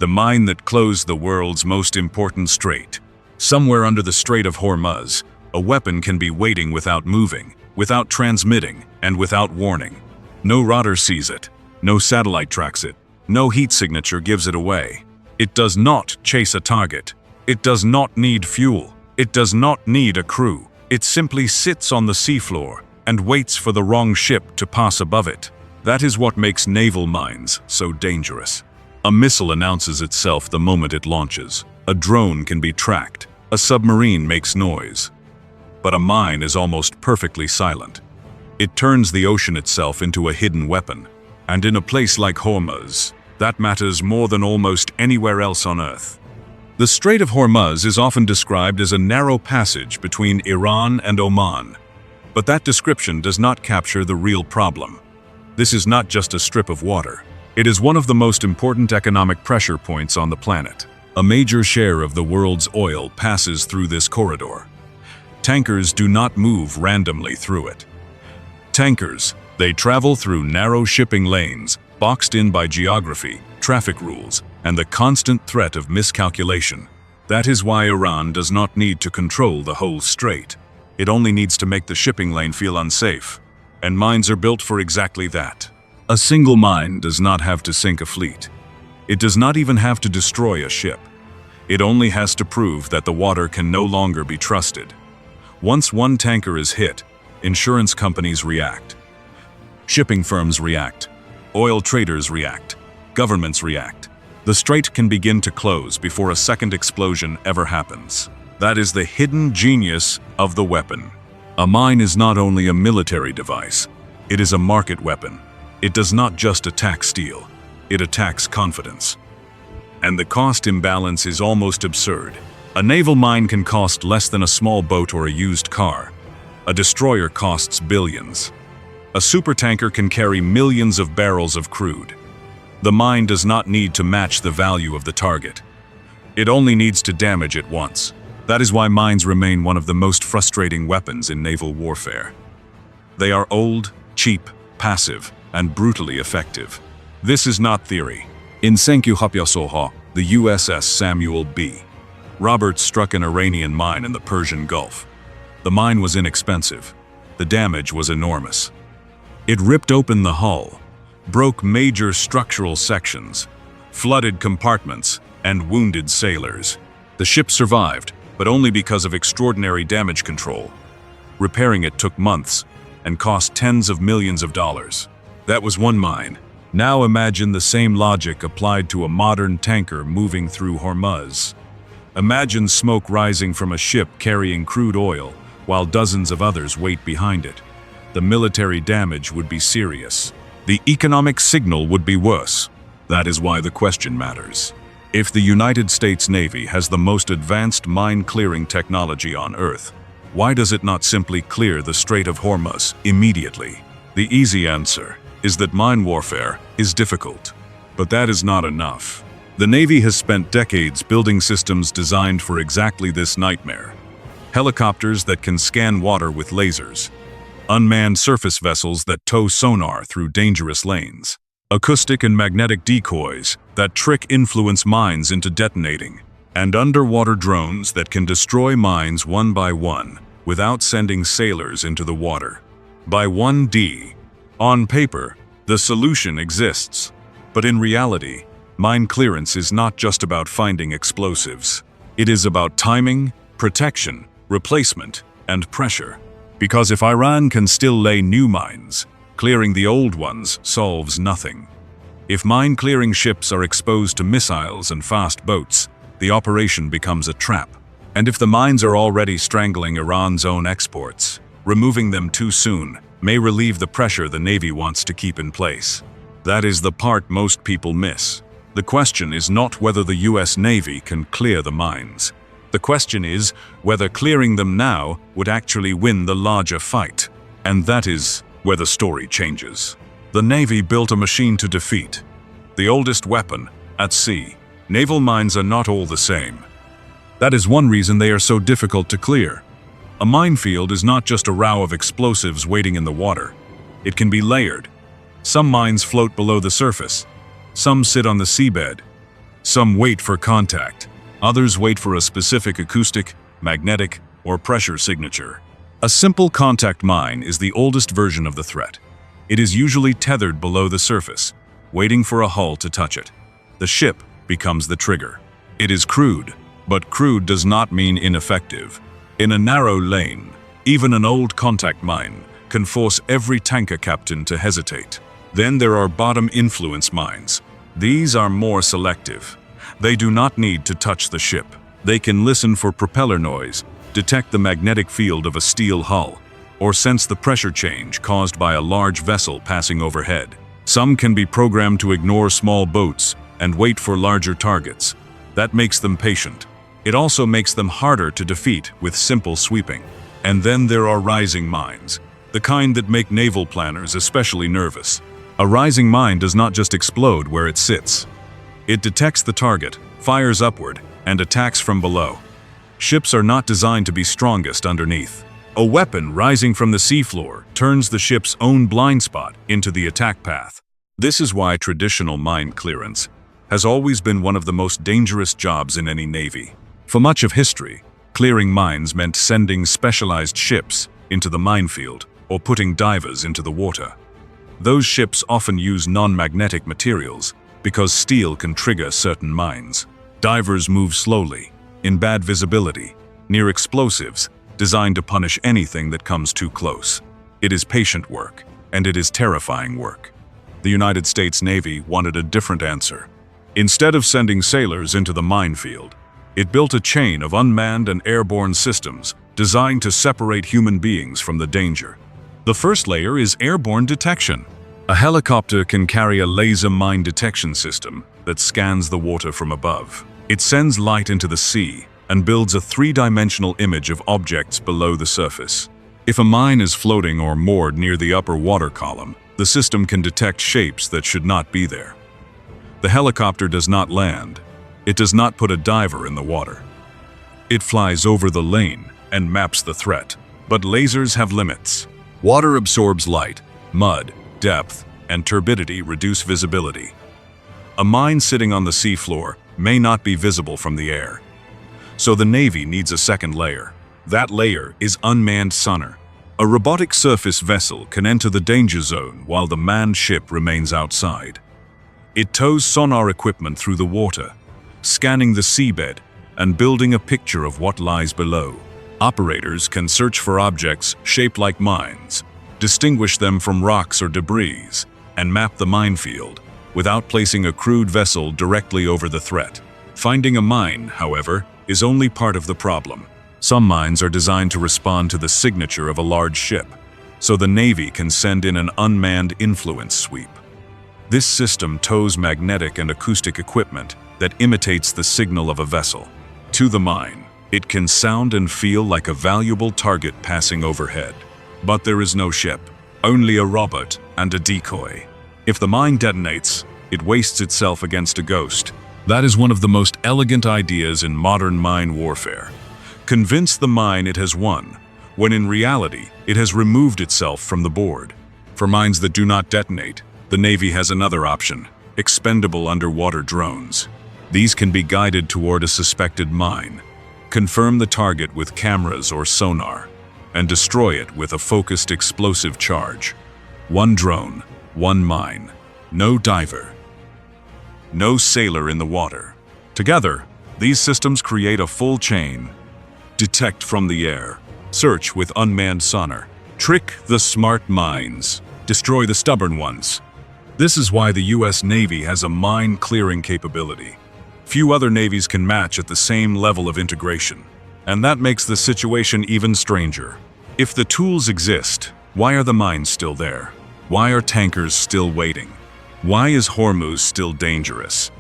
the mine that closed the world's most important strait. Somewhere under the Strait of Hormuz, a weapon can be waiting without moving, without transmitting, and without warning. No radar sees it, no satellite tracks it, no heat signature gives it away. It does not chase a target. It does not need fuel. It does not need a crew. It simply sits on the seafloor and waits for the wrong ship to pass above it. That is what makes naval mines so dangerous. A missile announces itself the moment it launches. A drone can be tracked. A submarine makes noise. But a mine is almost perfectly silent. It turns the ocean itself into a hidden weapon. And in a place like Hormuz, that matters more than almost anywhere else on Earth. The Strait of Hormuz is often described as a narrow passage between Iran and Oman. But that description does not capture the real problem. This is not just a strip of water. It is one of the most important economic pressure points on the planet. A major share of the world's oil passes through this corridor. Tankers do not move randomly through it. Tankers, they travel through narrow shipping lanes, boxed in by geography, traffic rules, and the constant threat of miscalculation. That is why Iran does not need to control the whole strait. It only needs to make the shipping lane feel unsafe. And mines are built for exactly that. A single mine does not have to sink a fleet. It does not even have to destroy a ship. It only has to prove that the water can no longer be trusted. Once one tanker is hit, insurance companies react. Shipping firms react. Oil traders react. Governments react. The strait can begin to close before a second explosion ever happens. That is the hidden genius of the weapon. A mine is not only a military device, it is a market weapon. It does not just attack steel, it attacks confidence. And the cost imbalance is almost absurd. A naval mine can cost less than a small boat or a used car. A destroyer costs billions. A supertanker can carry millions of barrels of crude. The mine does not need to match the value of the target. It only needs to damage it once. That is why mines remain one of the most frustrating weapons in naval warfare. They are old, cheap, passive, and brutally effective. This is not theory. In Senkyuhapyasoha, the USS Samuel B. Roberts struck an Iranian mine in the Persian Gulf. The mine was inexpensive. The damage was enormous. It ripped open the hull, broke major structural sections, flooded compartments, and wounded sailors. The ship survived, but only because of extraordinary damage control. Repairing it took months and cost tens of millions of dollars. That was one mine. Now imagine the same logic applied to a modern tanker moving through Hormuz. Imagine smoke rising from a ship carrying crude oil while dozens of others wait behind it. The military damage would be serious. The economic signal would be worse. That is why the question matters. If the United States Navy has the most advanced mine-clearing technology on Earth, why does it not simply clear the Strait of Hormuz immediately? The easy answer is that mine warfare is difficult. But that is not enough. The Navy has spent decades building systems designed for exactly this nightmare. Helicopters that can scan water with lasers. Unmanned surface vessels that tow sonar through dangerous lanes. Acoustic and magnetic decoys that trick influence mines into detonating. And underwater drones that can destroy mines one by one without sending sailors into the water. By 1D, on paper, the solution exists. But in reality, mine clearance is not just about finding explosives. It is about timing, protection, replacement, and pressure. Because if Iran can still lay new mines, clearing the old ones solves nothing. If mine-clearing ships are exposed to missiles and fast boats, the operation becomes a trap. And if the mines are already strangling Iran's own exports, removing them too soon may relieve the pressure the Navy wants to keep in place. That is the part most people miss. The question is not whether the US Navy can clear the mines. The question is whether clearing them now would actually win the larger fight. And that is where the story changes. The Navy built a machine to defeat. The oldest weapon, at sea. Naval mines are not all the same. That is one reason they are so difficult to clear. A minefield is not just a row of explosives waiting in the water. It can be layered. Some mines float below the surface. Some sit on the seabed. Some wait for contact. Others wait for a specific acoustic, magnetic, or pressure signature. A simple contact mine is the oldest version of the threat. It is usually tethered below the surface, waiting for a hull to touch it. The ship becomes the trigger. It is crude, but crude does not mean ineffective. In a narrow lane, even an old contact mine can force every tanker captain to hesitate. Then there are bottom influence mines. These are more selective. They do not need to touch the ship. They can listen for propeller noise, detect the magnetic field of a steel hull, or sense the pressure change caused by a large vessel passing overhead. Some can be programmed to ignore small boats and wait for larger targets. That makes them patient. It also makes them harder to defeat with simple sweeping. And then there are rising mines, the kind that make naval planners especially nervous. A rising mine does not just explode where it sits. It detects the target, fires upward, and attacks from below. Ships are not designed to be strongest underneath. A weapon rising from the seafloor turns the ship's own blind spot into the attack path. This is why traditional mine clearance has always been one of the most dangerous jobs in any navy. For much of history, clearing mines meant sending specialized ships into the minefield or putting divers into the water. Those ships often use non-magnetic materials because steel can trigger certain mines. Divers move slowly, in bad visibility, near explosives, designed to punish anything that comes too close. It is patient work, and it is terrifying work. The United States Navy wanted a different answer. Instead of sending sailors into the minefield, it built a chain of unmanned and airborne systems designed to separate human beings from the danger. The first layer is airborne detection. A helicopter can carry a laser mine detection system that scans the water from above. It sends light into the sea and builds a three-dimensional image of objects below the surface. If a mine is floating or moored near the upper water column, the system can detect shapes that should not be there. The helicopter does not land. It does not put a diver in the water. It flies over the lane and maps the threat. But lasers have limits. Water absorbs light, mud, depth, and turbidity reduce visibility. A mine sitting on the seafloor may not be visible from the air. So the Navy needs a second layer. That layer is unmanned sonar. A robotic surface vessel can enter the danger zone while the manned ship remains outside. It tows sonar equipment through the water, scanning the seabed and building a picture of what lies below. Operators can search for objects shaped like mines, distinguish them from rocks or debris, and map the minefield without placing a crewed vessel directly over the threat. Finding a mine, however, is only part of the problem. Some mines are designed to respond to the signature of a large ship, so the Navy can send in an unmanned influence sweep. This system tows magnetic and acoustic equipment that imitates the signal of a vessel. To the mine, it can sound and feel like a valuable target passing overhead. But there is no ship, only a robot and a decoy. If the mine detonates, it wastes itself against a ghost. That is one of the most elegant ideas in modern mine warfare. Convince the mine it has won, when in reality it has removed itself from the board. For mines that do not detonate, the Navy has another option: expendable underwater drones. These can be guided toward a suspected mine, confirm the target with cameras or sonar, and destroy it with a focused explosive charge. One drone, one mine, no diver, no sailor in the water. Together, these systems create a full chain. Detect from the air, search with unmanned sonar, trick the smart mines, destroy the stubborn ones. This is why the US Navy has a mine clearing capability. Few other navies can match at the same level of integration, and that makes the situation even stranger. If the tools exist, why are the mines still there? Why are tankers still waiting? Why is Hormuz still dangerous?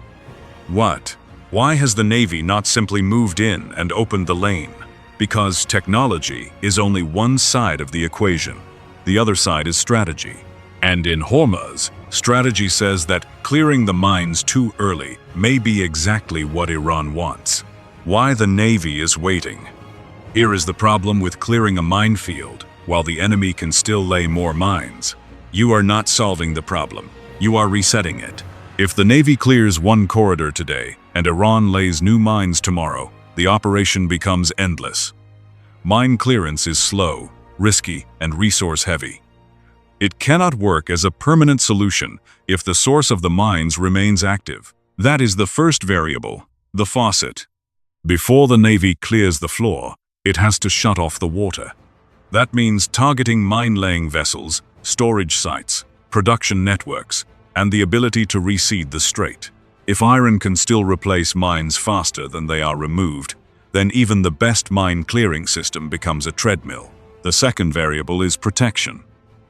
Why has the Navy not simply moved in and opened the lane? Because technology is only one side of the equation. The other side is strategy. And in Hormuz, strategy says that clearing the mines too early may be exactly what Iran wants. Why the Navy is waiting. Here is the problem with clearing a minefield while the enemy can still lay more mines. You are not solving the problem. You are resetting it. If the Navy clears one corridor today and Iran lays new mines tomorrow, the operation becomes endless. Mine clearance is slow, risky, and resource-heavy. It cannot work as a permanent solution if the source of the mines remains active. That is the first variable, the faucet. Before the Navy clears the floor, it has to shut off the water. That means targeting mine-laying vessels, storage sites, production networks, and the ability to reseed the strait. If iron can still replace mines faster than they are removed, then even the best mine clearing system becomes a treadmill. The second variable is protection.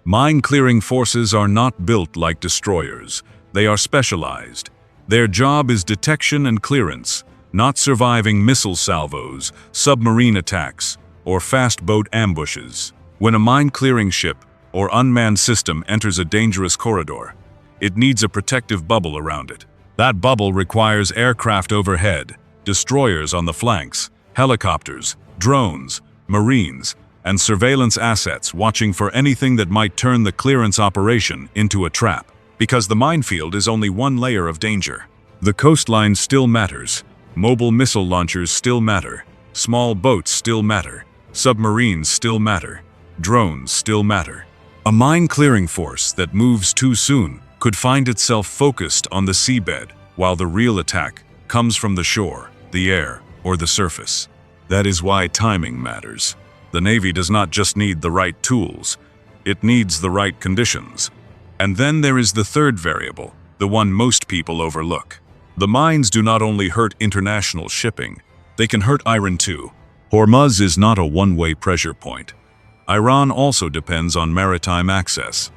Mine clearing forces are not built like destroyers. They are specialized. Their job is detection and clearance, not surviving missile salvos, submarine attacks, or fast boat ambushes. When a mine clearing ship or unmanned system enters a dangerous corridor, it needs a protective bubble around it. That bubble requires aircraft overhead, destroyers on the flanks, helicopters, drones, marines, and surveillance assets watching for anything that might turn the clearance operation into a trap. Because the minefield is only one layer of danger. The coastline still matters. Mobile missile launchers still matter. Small boats still matter. Submarines still matter. Drones still matter. A mine-clearing force that moves too soon could find itself focused on the seabed, while the real attack comes from the shore, the air, or the surface. That is why timing matters. The Navy does not just need the right tools, it needs the right conditions. And then there is the third variable, the one most people overlook. The mines do not only hurt international shipping, they can hurt iron too. Hormuz is not a one-way pressure point. Iran also depends on maritime access.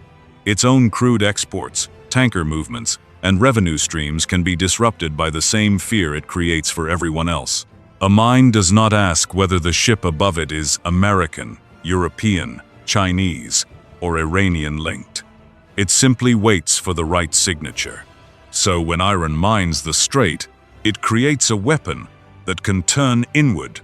Its own crude exports, tanker movements, and revenue streams can be disrupted by the same fear it creates for everyone else. A mine does not ask whether the ship above it is American, European, Chinese, or Iranian-linked. It simply waits for the right signature. So when Iran mines the strait, it creates a weapon that can turn inward.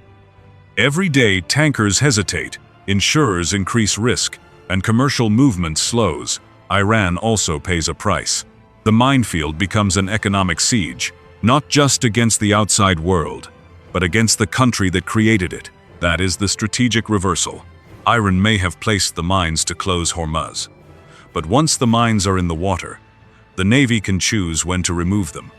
Every day tankers hesitate, insurers increase risk, and commercial movement slows. Iran also pays a price. The minefield becomes an economic siege, not just against the outside world, but against the country that created it. That is the strategic reversal. Iran may have placed the mines to close Hormuz, but once the mines are in the water, the Navy can choose when to remove them.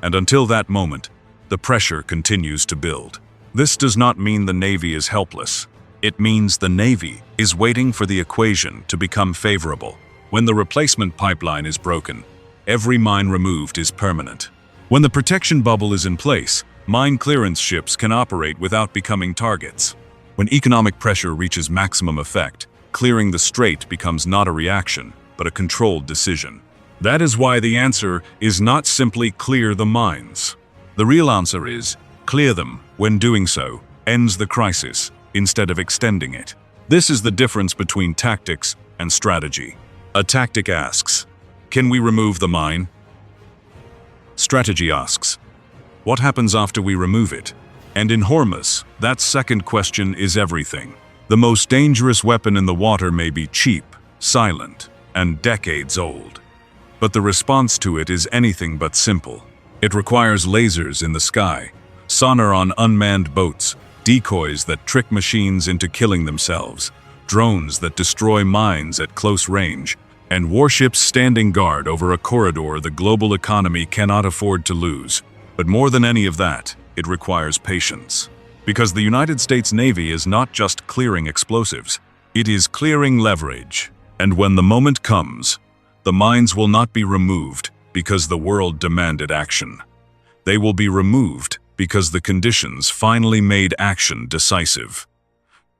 And until that moment, the pressure continues to build. This does not mean the Navy is helpless. It means the Navy is waiting for the equation to become favorable. When the replacement pipeline is broken, every mine removed is permanent. When the protection bubble is in place, mine clearance ships can operate without becoming targets. When economic pressure reaches maximum effect, clearing the strait becomes not a reaction, but a controlled decision. That is why the answer is not simply clear the mines. The real answer is clear them. When doing so, ends the crisis instead of extending it. This is the difference between tactics and strategy. A tactic asks, can we remove the mine? Strategy asks, what happens after we remove it? And in Hormuz, that second question is everything. The most dangerous weapon in the water may be cheap, silent, and decades old. But the response to it is anything but simple. It requires lasers in the sky, sonar on unmanned boats, decoys that trick machines into killing themselves, drones that destroy mines at close range, and warships standing guard over a corridor the global economy cannot afford to lose. But more than any of that, it requires patience. Because the United States Navy is not just clearing explosives, it is clearing leverage. And when the moment comes, the mines will not be removed because the world demanded action. They will be removed because the conditions finally made action decisive.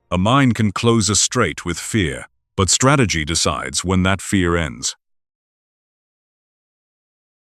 A mine can close a strait with fear, but strategy decides when that fear ends.